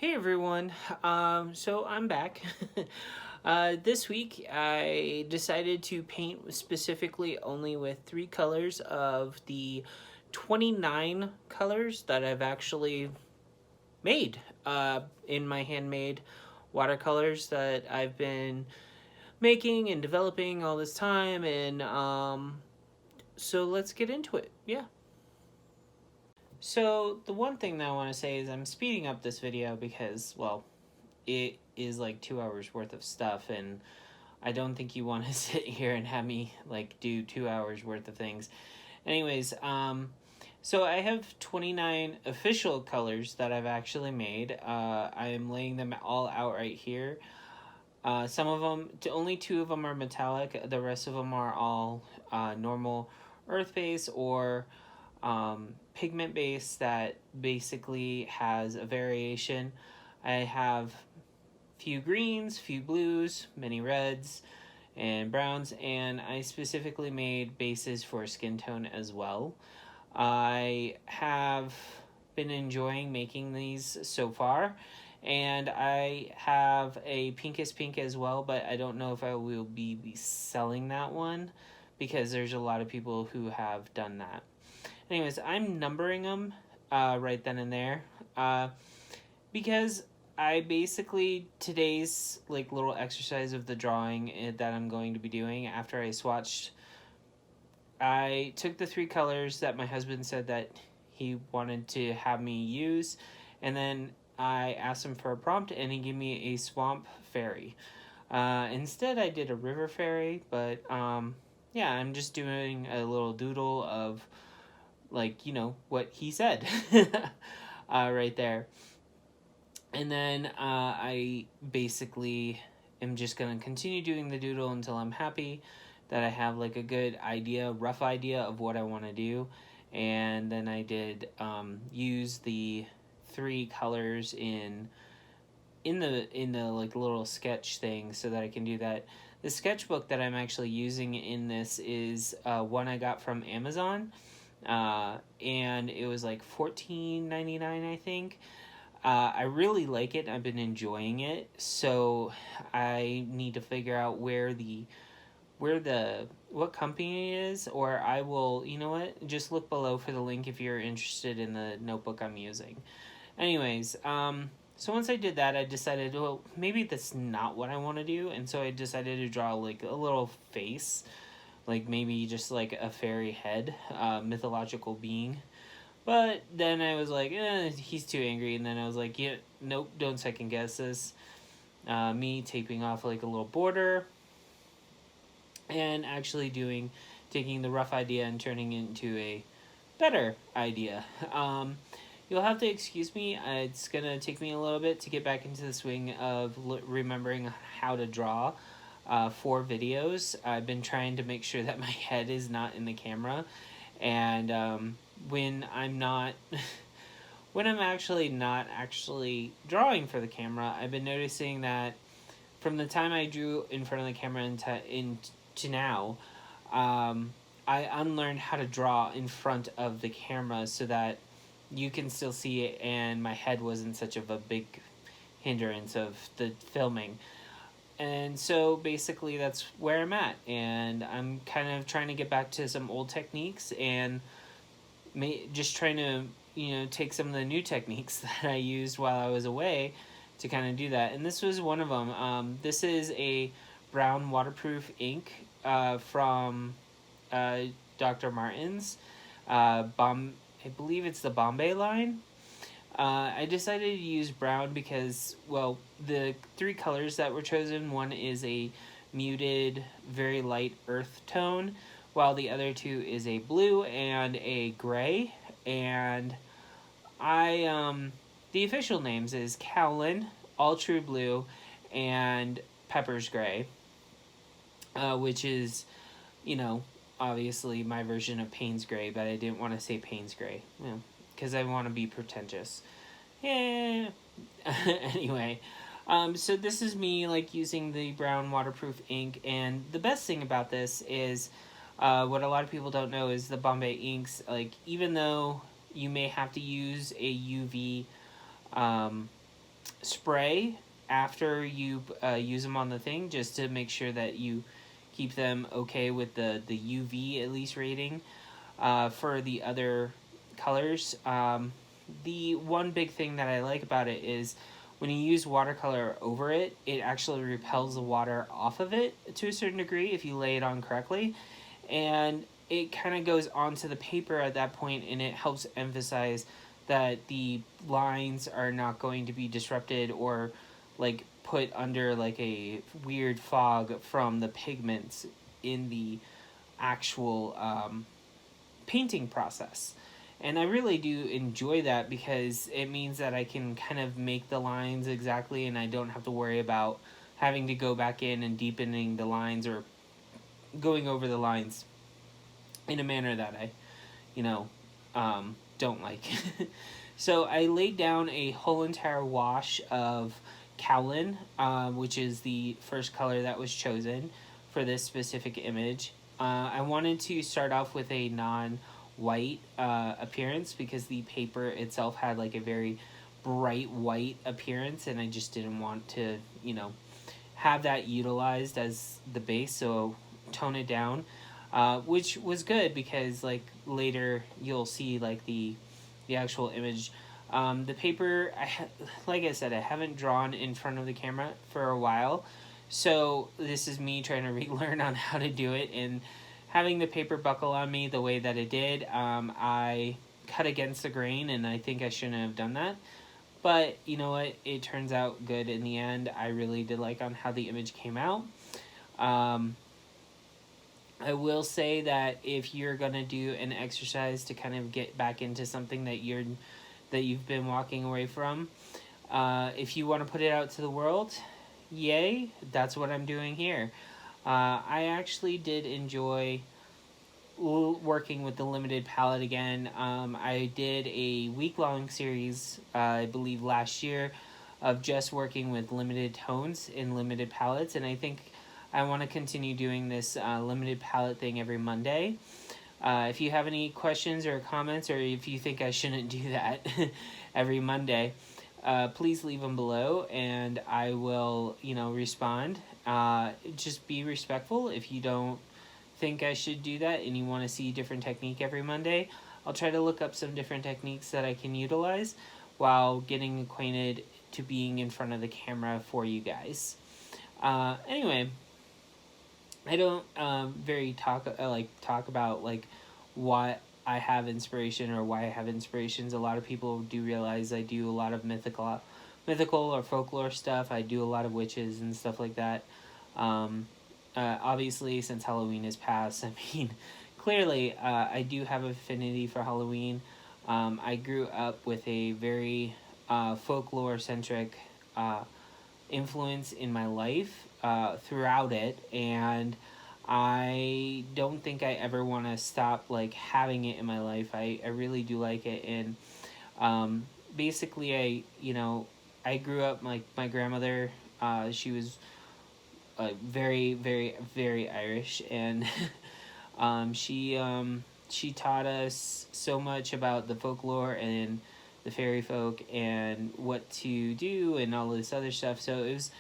Hey everyone, so I'm back. This week I decided to paint specifically only with 3 colors of the 29 colors that I've actually made in my handmade watercolors that I've been making and developing all this time. And so let's get into it. Yeah. So the one thing that I want to say is I'm speeding up this video because, well, it is like 2 hours worth of stuff, and I don't think you want to sit here and have me like do 2 hours worth of things. Anyways, so I have 29 official colors that I've actually made. I am laying them all out right here. Some of them, only 2 of them are metallic. The rest of them are all normal earth base or pigment base that basically has a variation. I have few greens, few blues, many reds and browns, and I specifically made bases for skin tone as well. I have been enjoying making these so far, and I have a pinkish pink as well, but I don't know if I will be selling that one because there's a lot of people who have done that. Anyways, I'm numbering them right then and there because I basically, today's like little exercise of the drawing that I'm going to be doing after I swatched, I took the 3 colors that my husband said that he wanted to have me use, and then I asked him for a prompt and he gave me a swamp fairy. Instead I did a river fairy, but yeah, I'm just doing a little doodle of like, you know, what he said right there. And then I basically am just going to continue doing the doodle until I'm happy that I have like a good idea, rough idea of what I want to do. And then I did use the 3 colors in the like little sketch thing so that I can do that. The sketchbook that I'm actually using in this is one I got from Amazon. And it was like $14.99, I think. I really like it. I've been enjoying it. So I need to figure out what company it is, or I will, you know what, just look below for the link if you're interested in the notebook I'm using. Anyways, so once I did that, I decided, well, maybe that's not what I want to do, and so I decided to draw like a little face, like maybe just like a fairy head, mythological being. But then I was like, he's too angry, and then I was like, yeah, nope, don't second guess this. Me taping off like a little border, and actually taking the rough idea and turning it into a better idea. You'll have to excuse me. It's going to take me a little bit to get back into the swing of remembering how to draw for videos. I've been trying to make sure that my head is not in the camera. And when I'm not... when I'm actually not actually drawing for the camera, I've been noticing that from the time I drew in front of the camera to now, I unlearned how to draw in front of the camera so that you can still see it and my head wasn't such of a big hindrance of the filming. And so basically that's where I'm at, and I'm kind of trying to get back to some old techniques and just trying to, you know, take some of the new techniques that I used while I was away to kind of do that. And this was one of them. This is a brown waterproof ink from Dr. Martin's. I believe it's the Bombay line. I decided to use brown because, well, the 3 colors that were chosen, one is a muted, very light earth tone, while the other 2 is a blue and a gray. And the official names is Kaolin, All True Blue, and Pepper's Gray, which is, you know, obviously my version of Payne's Gray, but I didn't want to say Payne's Gray, because I want to be pretentious. Yeah. Anyway, so this is me like using the brown waterproof ink, and the best thing about this is what a lot of people don't know is the Bombay inks, like, even though you may have to use a UV spray after you use them on the thing, just to make sure that you keep them okay with the UV at least rating. For the other colors, the one big thing that I like about it is when you use watercolor over it, it actually repels the water off of it to a certain degree if you lay it on correctly. And it kind of goes onto the paper at that point, and it helps emphasize that the lines are not going to be disrupted or like put under like a weird fog from the pigments in the actual painting process. And I really do enjoy that because it means that I can kind of make the lines exactly, and I don't have to worry about having to go back in and deepening the lines or going over the lines in a manner that I, you know, don't like. So I laid down a whole entire wash of Kaolin, which is the first color that was chosen for this specific image. I wanted to start off with a non-white appearance because the paper itself had like a very bright white appearance, and I just didn't want to, you know, have that utilized as the base, so tone it down, which was good because like later you'll see like the actual image. The paper, like I said, I haven't drawn in front of the camera for a while, so this is me trying to relearn on how to do it, and having the paper buckle on me the way that it did, I cut against the grain, and I think I shouldn't have done that. But you know what? It turns out good in the end. I really did like on how the image came out. I will say that if you're gonna do an exercise to kind of get back into something that you've been walking away from, if you want to put it out to the world, yay! That's what I'm doing here. I actually did enjoy working with the limited palette again. I did a week-long series, I believe last year, of just working with limited tones in limited palettes, and I think I want to continue doing this limited palette thing every Monday. If you have any questions or comments, or if you think I shouldn't do that every Monday, please leave them below, and I will, you know, respond. Just be respectful. If you don't think I should do that and you want to see different technique every Monday, I'll try to look up some different techniques that I can utilize while getting acquainted to being in front of the camera for you guys. Anyway, I don't talk about like what I have inspiration or why I have inspirations. A lot of people do realize I do a lot of mythical or folklore stuff. I do a lot of witches and stuff like that. Obviously, since Halloween is past, I mean, clearly, I do have affinity for Halloween. I grew up with a very folklore-centric influence in my life throughout it, and I don't think I ever want to stop like having it in my life. I really do like it, and basically I grew up like my grandmother. She was very, very, very Irish, and she taught us so much about the folklore and the fairy folk and what to do and all this other stuff. So it's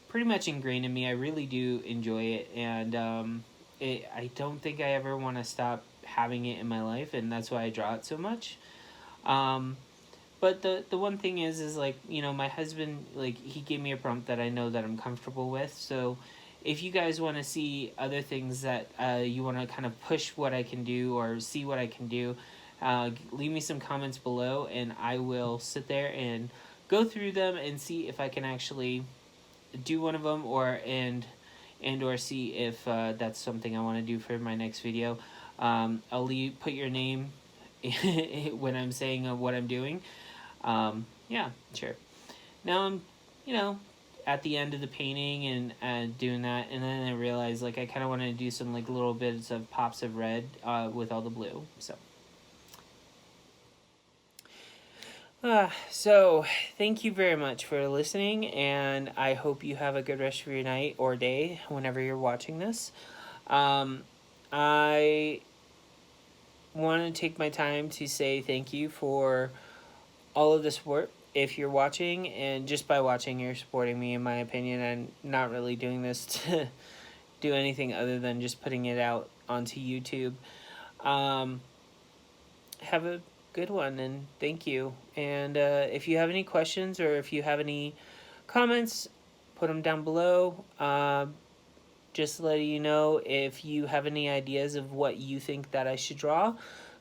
pretty much ingrained in me. I really do enjoy it, and I don't think I ever want to stop having it in my life, and that's why I draw it so much. But the one thing is like, you know, my husband, like, he gave me a prompt that I know that I'm comfortable with. So if you guys want to see other things that you want to kind of push what I can do or see what I can do, leave me some comments below, and I will sit there and go through them and see if I can actually do one of them, or see if that's something I want to do for my next video. I'll put your name when I'm saying what I'm doing. Yeah, sure. Now I'm, at the end of the painting and doing that, and then I realized like I kind of want to do some like little bits of pops of red with all the blue. So thank you very much for listening, and I hope you have a good rest of your night or day whenever you're watching this. I want to take my time to say thank you for all of the support if you're watching, and just by watching, you're supporting me, in my opinion. I'm not really doing this to do anything other than just putting it out onto YouTube. Have a good one, and thank you. And if you have any questions or if you have any comments, put them down below. Just letting you know, if you have any ideas of what you think that I should draw,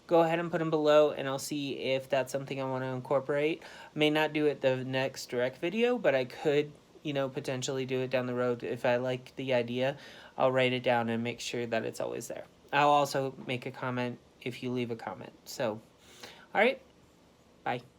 go ahead and put them below, and I'll see if that's something I want to incorporate. I may not do it the next direct video, but I could, you know, potentially do it down the road. If I like the idea, I'll write it down and make sure that it's always there. I'll also make a comment if you leave a comment. So, all right, bye.